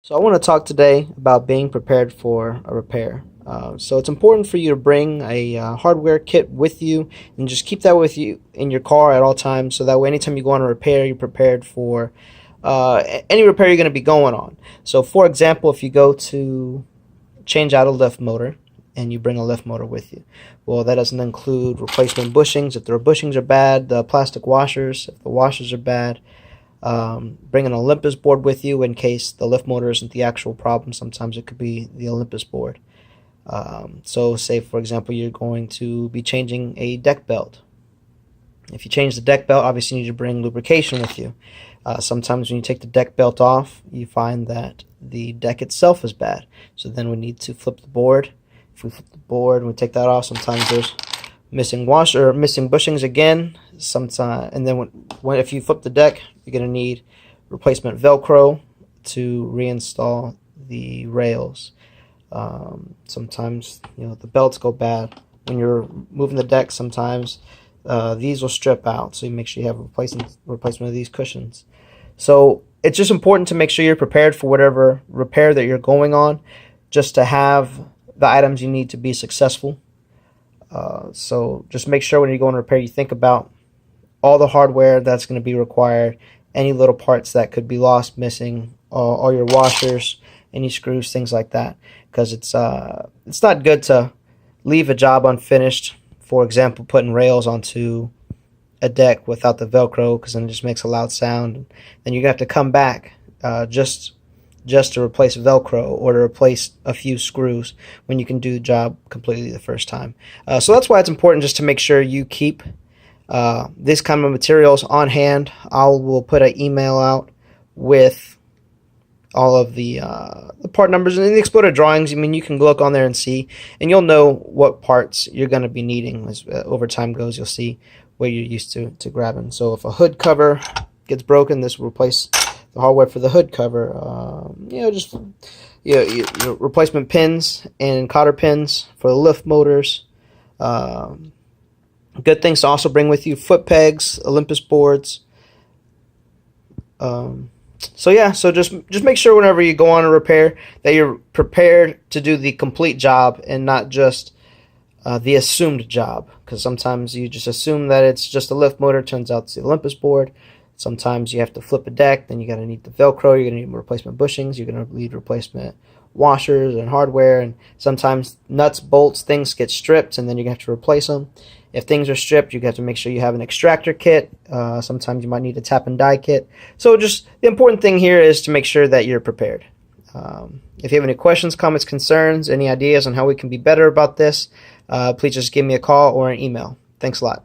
So I want to talk today about being prepared for a repair. So it's important for you to bring a hardware kit with you and just keep that with you in your car at all times, so that way anytime you go on a repair, you're prepared for any repair you're going to be going on. So for example, if you go to change out a lift motor and you bring a lift motor with you, well, that doesn't include replacement bushings. If the bushings are bad, the plastic washers, if the washers are bad, bring an Olympus board with you in case the lift motor isn't the actual problem. Sometimes it could be the Olympus board. So say, for example, you're going to be changing a deck belt. If you change the deck belt, obviously you need to bring lubrication with you. Sometimes when you take the deck belt off, you find that the deck itself is bad. So then we need to flip the board. If we flip the board and we take that off, sometimes there's missing washer or missing bushings again. Sometimes, and then when if you flip the deck, you're going to need replacement Velcro to reinstall the rails. Sometimes the belts go bad when you're moving the deck. Sometimes these will strip out, so you make sure you have a replacement of these cushions. So it's just important to make sure you're prepared for whatever repair that you're going on, just to have the items you need to be successful. So just make sure when you go on repair, you think about all the hardware that's going to be required, any little parts that could be lost, missing, all your washers, any screws, things like that. Because it's not good to leave a job unfinished. For example, putting rails onto a deck without the Velcro, because then it just makes a loud sound. Then you have to come back just to replace Velcro or to replace a few screws when you can do the job completely the first time. So that's why it's important just to make sure you keep this kind of materials on hand. Will put an email out with all of the part numbers and the Exploder drawings. I mean, you can look on there and see, and you'll know what parts you're going to be needing as over time goes. You'll see where you're used to grabbing. So if a hood cover gets broken, this will replace the hardware for the hood cover. Replacement pins and cotter pins for the lift motors. Good things to also bring with you: foot pegs, Olympus boards. So just make sure whenever you go on a repair that you're prepared to do the complete job and not just the assumed job, because sometimes you just assume that it's just a lift motor. Turns out it's the Olympus board. Sometimes you have to flip a deck, then you're going to need the Velcro, you're going to need replacement bushings, you're going to need replacement washers and hardware, and sometimes nuts, bolts, things get stripped, and then you're going to have to replace them. If things are stripped, you have to make sure you have an extractor kit. Sometimes you might need a tap and die kit. So just the important thing here is to make sure that you're prepared. If you have any questions, comments, concerns, any ideas on how we can be better about this, please just give me a call or an email. Thanks a lot.